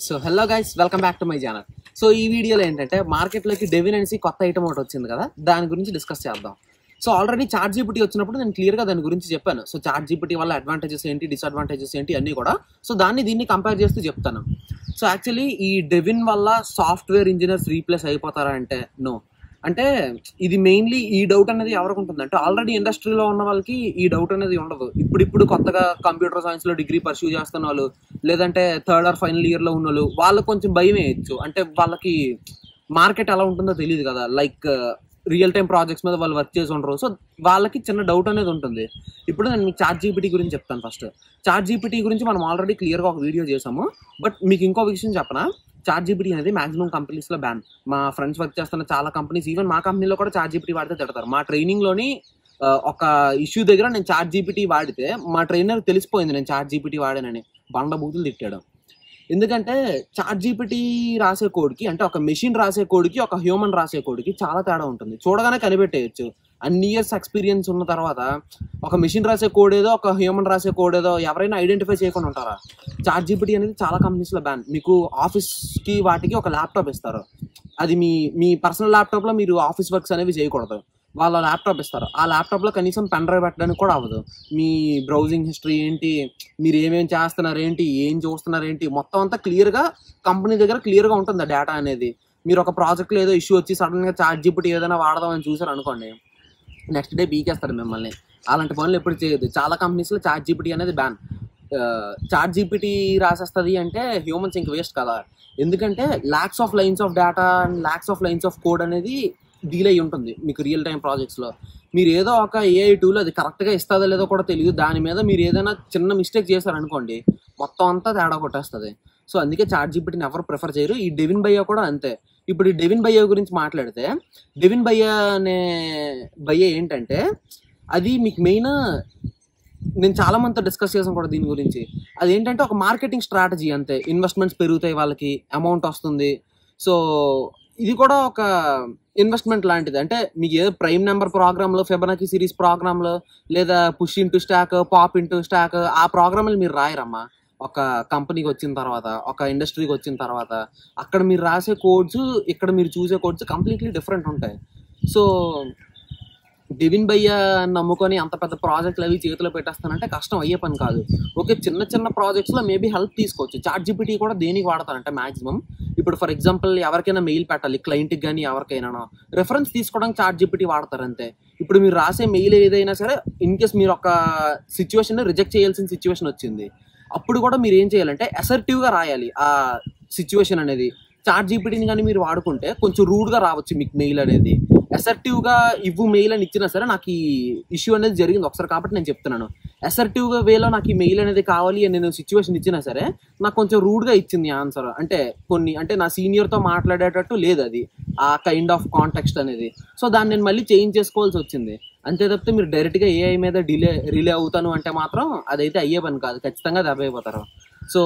So hello guys, welcome back to my channel. So ఈ వీడియోలో ఏంటంటే మార్కెట్లోకి డెవిన్ అనేసి కొత్త ఐటమ్ ఒకటి వచ్చింది కదా, దాని గురించి డిస్కస్ చేద్దాం. సో ఆల్రెడీ చాట్ జీపీటీ వచ్చినప్పుడు నేను క్లియర్గా దాని గురించి చెప్పాను. సో చాట్ జీపీటీ వల్ల అడ్వాంటేజెస్ ఏంటి, డిసడ్వాంటేజెస్ ఏంటి అన్నీ కూడా. సో దీన్ని కంపేర్ చేస్తూ చెప్తాను. సో యాక్చువల్లీ ఈ డెవిన్ వల్ల సాఫ్ట్వేర్ ఇంజనీర్స్ రీప్లేస్ అయిపోతారా అంటే నో. అంటే ఇది మెయిన్లీ ఈ డౌట్ అనేది ఎవరికి ఉంటుంది అంటే ఆల్రెడీ ఇండస్ట్రీలో ఉన్న వాళ్ళకి ఈ డౌట్ అనేది ఉండదు. ఇప్పుడు కొత్తగా కంప్యూటర్ సైన్స్లో డిగ్రీ పర్సూ చేస్తున్న వాళ్ళు, లేదంటే థర్డ్ ఆర్ ఫైనల్ ఇయర్లో ఉన్న వాళ్ళు, వాళ్ళకి కొంచెం భయం వేయచ్చు. అంటే వాళ్ళకి మార్కెట్ ఎలా ఉంటుందో తెలియదు కదా, లైక్ రియల్ టైం ప్రాజెక్ట్స్ మీద వాళ్ళు వర్క్ చేసి ఉండరు. సో వాళ్ళకి చిన్న డౌట్ అనేది ఉంటుంది. ఇప్పుడు నేను మీకు చాట్ జీపీటీ గురించి చెప్తాను. ఫస్ట్ చాట్ జీపీటీ గురించి మనం ఆల్రెడీ క్లియర్గా ఒక వీడియో చేసాము. బట్ మీకు ఇంకో విషయం చెప్పనా, చాట్ జీపీటీ అనేది మాక్సిమం కంపెనీస్లో బ్యాన్. మా ఫ్రెండ్స్ వర్క్ చేస్తున్న చాలా కంపెనీస్, ఈవెన్ మా కంపెనీలో కూడా చాట్ జీపీటీ వాడితే తిడతారు. మా ట్రైనింగ్లోని ఒక ఇష్యూ దగ్గర నేను చాట్ జీపీటీ వాడితే మా ట్రైనర్ తెలిసిపోయింది నేను చాట్ జీపీటీ వాడానని. బండ బూతులు తిట్టాడు. ఎందుకంటే చాట్ జీపీటీ రాసే కోడ్కి, అంటే ఒక మెషిన్ రాసే కోడ్కి ఒక హ్యూమన్ రాసే కోడ్కి చాలా తేడా ఉంటుంది. చూడగానే కనిపెట్టేయచ్చు. అన్ని ఇయర్స్ ఎక్స్పీరియన్స్ ఉన్న తర్వాత ఒక మెషిన్ రాసే కోడ్ ఏదో, ఒక హ్యూమన్ రాసే కోడ్ ఏదో ఎవరైనా ఐడెంటిఫై చేయకుండా ఉంటారా? చాట్ జీపీటీ అనేది చాలా కంపెనీస్లో బ్యాన్. మీకు ఆఫీస్కి వాటికి ఒక ల్యాప్టాప్ ఇస్తారు. అది మీ పర్సనల్ ల్యాప్టాప్లో మీరు ఆఫీస్ వర్క్స్ అనేవి చేయకూడదు. వాళ్ళ ల్యాప్టాప్ ఇస్తారు. ఆ ల్యాప్టాప్లో కనీసం పెన్ డ్రైవ్ పెట్టడానికి కూడా అవ్వదు. మీ బ్రౌజింగ్ హిస్టరీ ఏంటి, మీరు ఏమేమి చేస్తున్నారు ఏంటి, ఏం చూస్తున్నారు ఏంటి, మొత్తం అంతా క్లియర్గా కంపెనీ దగ్గర క్లియర్గా ఉంటుంది ఆ డేటా అనేది. మీరు ఒక ప్రాజెక్ట్లో ఏదో ఇష్యూ వచ్చి సడన్గా చాట్ జీపీటీ ఏదైనా వాడదామని చూసారు అనుకోండి, నెక్స్ట్ డే బీకేస్తారు మిమ్మల్ని. అలాంటి పనులు ఎప్పుడు చేయొద్దు. చాలా కంపెనీస్లో చాట్ జీపీటీ అనేది బ్యాన్. చాట్ జీపీటీ రాసేస్తుంది అంటే హ్యూమన్స్ ఇంక వేస్ట్ కదా. ఎందుకంటే lakhs of lines of data and lakhs of lines of code అనేది డీల్ అయ్యి ఉంటుంది మీకు రియల్ టైం ప్రాజెక్ట్స్లో. మీరు ఏదో ఒక ఏఐ టూల్ అది కరెక్ట్గా ఇస్తుందో లేదో కూడా తెలియదు, దాని మీద మీరు ఏదైనా చిన్న మిస్టేక్ చేశారనుకోండి మొత్తం అంతా తేడా కొట్టేస్తుంది. సో అందుకే చాట్ జీపీటీని ఎవరు ప్రిఫర్ చేయరు. ఈ డెవిన్ భయ్యా కూడా అంతే. ఇప్పుడు ఈ డెవిన్ భయ్యా గురించి మాట్లాడితే, డెవిన్ భయ్యా అనే భయ్యా ఏంటంటే అది మీకు మెయిన్, నేను చాలా మందితో డిస్కస్ చేసాను కూడా దీని గురించి. అదేంటంటే ఒక మార్కెటింగ్ స్ట్రాటజీ అంతే. ఇన్వెస్ట్మెంట్స్ పెరుగుతాయి, వాళ్ళకి అమౌంట్ వస్తుంది. సో ఇది కూడా ఒక ఇన్వెస్ట్మెంట్ లాంటిది. అంటే మీకు ఏదో ప్రైమ్ నెంబర్ ప్రోగ్రామ్లో, ఫిబొనాచి సిరీస్ ప్రోగ్రామ్లో, లేదా push into stock, pop into stock, ఆ ప్రోగ్రామ్లు మీరు రాయరమ్మా. ఒక కంపెనీకి వచ్చిన తర్వాత, ఒక ఇండస్ట్రీకి వచ్చిన తర్వాత అక్కడ మీరు రాసే కోడ్స్, ఇక్కడ మీరు చూసే కోడ్స్ కంప్లీట్లీ డిఫరెంట్ ఉంటాయి. సో డెవిన్ భయ్యా నమ్ముకొని అంత పెద్ద ప్రాజెక్టులు అవి చేతిలో పెట్టేస్తానంటే కష్టం అయ్యే పని కాదు. ఓకే, చిన్న చిన్న ప్రాజెక్ట్స్లో మేబీ హెల్ప్ తీసుకోవచ్చు. చాట్ జీపీటీ కూడా దేనికి వాడతారంటే మ్యాక్సిమం ఇప్పుడు ఫర్ ఎగ్జాంపుల్ ఎవరికైనా మెయిల్ పెట్టాలి, క్లయింట్కి కానీ ఎవరికైనా రెఫరెన్స్ తీసుకోవడానికి చాట్ జీపీటీ వాడతారు అంతే. ఇప్పుడు మీరు రాసే మెయిల్ ఏదైనా సరే, ఇన్ కేస్ మీరు ఒక సిచ్యువేషన్ రిజెక్ట్ చేయాల్సిన సిచ్యువేషన్ వచ్చింది, అప్పుడు కూడా మీరు ఏం చేయాలంటే అసర్టివ్గా రాయాలి ఆ సిచ్యువేషన్ అనేది. చాట్ జీపీటీని కానీ మీరు వాడుకుంటే కొంచెం రూడ్గా రావచ్చు మీకు మెయిల్ అనేది. అసర్టివ్గా ఇవ్వు మెయిల్ అని ఇచ్చినా సరే, నాకు ఈ ఇష్యూ అనేది జరిగింది ఒకసారి కాబట్టి నేను చెప్తున్నాను. అసర్టివ్గా వేలో నాకు ఈ మెయిల్ అనేది కావాలి అని నేను సిచ్యువేషన్ ఇచ్చినా సరే, నాకు కొంచెం రూడ్గా ఇచ్చింది ఆన్సర్. అంటే నా సీనియర్తో మాట్లాడేటట్టు లేదు అది, ఆ కైండ్ ఆఫ్ కాంటెక్స్ట్ అనేది. సో దాన్ని నేను మళ్ళీ చేంజ్ చేసుకోవాల్సి వచ్చింది. అంతే తప్పితే మీరు డైరెక్ట్గా ఏఐ మీద రిలే అవుతాను అంటే మాత్రం అదైతే అయ్యే పని కాదు, ఖచ్చితంగా దెబ్బ అయిపోతారు. సో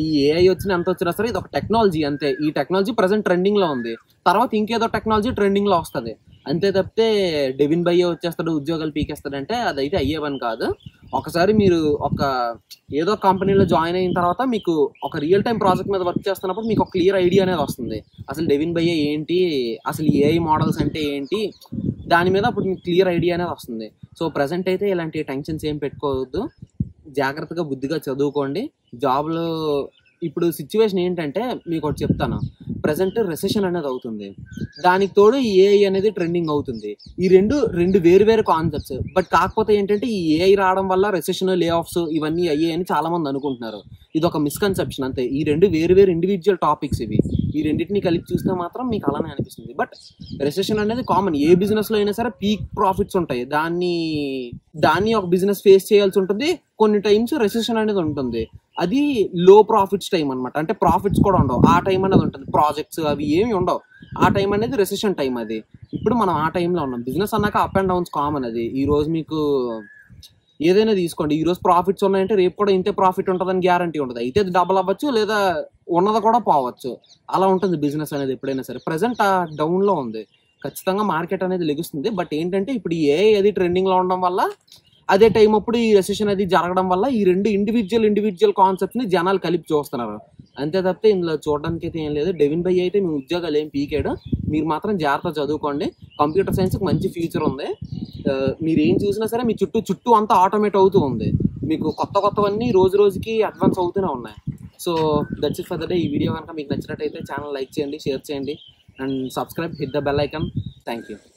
ఈ ఏఐ వచ్చిన ఎంత వచ్చినా సరే ఇది ఒక టెక్నాలజీ అంతే. ఈ టెక్నాలజీ ప్రజెంట్ ట్రెండింగ్లో ఉంది, తర్వాత ఇంకేదో టెక్నాలజీ ట్రెండింగ్లో వస్తుంది. అంతే తప్పితే డెవిన్ భయ్యా వచ్చేస్తాడు, ఉద్యోగాలు పీకేస్తాడంటే అదైతే అయ్యే పని కాదు. ఒకసారి మీరు ఏదో కంపెనీలో జాయిన్ అయిన తర్వాత మీకు ఒక రియల్ టైం ప్రాజెక్ట్ మీద వర్క్ చేస్తున్నప్పుడు మీకు ఒక క్లియర్ ఐడియా అనేది వస్తుంది. అసలు డెవిన్ భయ్యా ఏంటి, అసలు ఏఐ మోడల్స్ అంటే ఏంటి, దాని మీద అప్పుడు మీకు క్లియర్ ఐడియా అనేది వస్తుంది. సో ప్రజెంట్ అయితే ఇలాంటి టెన్షన్స్ ఏం పెట్టుకోవద్దు, జాగ్రత్తగా బుద్ధిగా చదువుకోండి. జాబ్లో ఇప్పుడు సిచ్యువేషన్ ఏంటంటే మీకు ఒకటి చెప్తాను, ప్రజెంట్ రెసెషన్ అనేది అవుతుంది, దానికి తోడు ఈ ఏఐ అనేది ట్రెండింగ్ అవుతుంది. ఈ రెండు వేరు కాన్సెప్ట్స్. బట్ కాకపోతే ఏంటంటే ఈ ఏఐ రావడం వల్ల రెసెషన్, లే ఆఫ్స్ ఇవన్నీ అయ్యాయని చాలా మంది అనుకుంటున్నారు. ఇది ఒక మిస్కన్సెప్షన్ అంతే. ఈ రెండు వేరు ఇండివిజువల్ టాపిక్స్ ఇవి. ఈ రెండింటిని కలిపి చూస్తే మాత్రం మీకు అలానే అనిపిస్తుంది. బట్ రెసెషన్ అనేది కామన్, ఏ బిజినెస్లో అయినా సరే పీక్ ప్రాఫిట్స్ ఉంటాయి, దాన్ని ఒక బిజినెస్ ఫేస్ చేయాల్సి ఉంటుంది. కొన్ని టైమ్స్ రెసెషన్ అనేది ఉంటుంది, అది లో ప్రాఫిట్స్ టైం అనమాట. అంటే ప్రాఫిట్స్ కూడా ఉండవు ఆ టైం అనేది ఉంటుంది, ప్రాజెక్ట్స్ అవి ఏమి ఉండవు. ఆ టైం అనేది రెసెషన్ టైం అది. ఇప్పుడు మనం ఆ టైంలో ఉన్నాం. బిజినెస్ అన్నాక అప్ అండ్ డౌన్స్ కామన్. అది ఈరోజు మీకు ఏదైనా తీసుకోండి, ఈరోజు ప్రాఫిట్స్ ఉన్నాయంటే రేపు కూడా ఇంతే ప్రాఫిట్ ఉంటుందని గ్యారంటీ ఉంటుంది. అయితే అది డబుల్ అవ్వచ్చు, లేదా ఉన్నది కూడా పోవచ్చు. అలా ఉంటుంది బిజినెస్ అనేది ఎప్పుడైనా సరే. ప్రజెంట్ ఆ డౌన్లో ఉంది, ఖచ్చితంగా మార్కెట్ అనేది లెగుస్తుంది. బట్ ఏంటంటే ఇప్పుడు ఏఐ అది ట్రెండింగ్లో ఉండడం వల్ల, అదే టైం అప్పుడు ఈ రెసెషన్ అది జరగడం వల్ల ఈ రెండు ఇండివిజువల్ కాన్సెప్ట్ని జనాలు కలిపి చూస్తున్నారు. అంతే తప్పితే ఇందులో చూడడానికి అయితే ఏం లేదు. డెవిన్ భయ్య అయితే మీ ఉద్యోగాలు ఏం పీకాడు, మీరు మాత్రం జాగ్రత్త చదువుకోండి. కంప్యూటర్ సైన్స్కి మంచి ఫ్యూచర్ ఉంది. మీరు ఏం చూసినా సరే మీ చుట్టూ అంతా ఆటోమేట్ అవుతూ ఉంది. మీకు కొత్తవన్నీ రోజు రోజుకి అడ్వాన్స్ అవుతూనే ఉన్నాయి. So that's it for the day. ఈ వీడియో కనుక మీకు నచ్చినట్టయితే ఛానల్ లైక్ చేయండి, షేర్ చేయండి and subscribe, hit the bell icon. Thank you.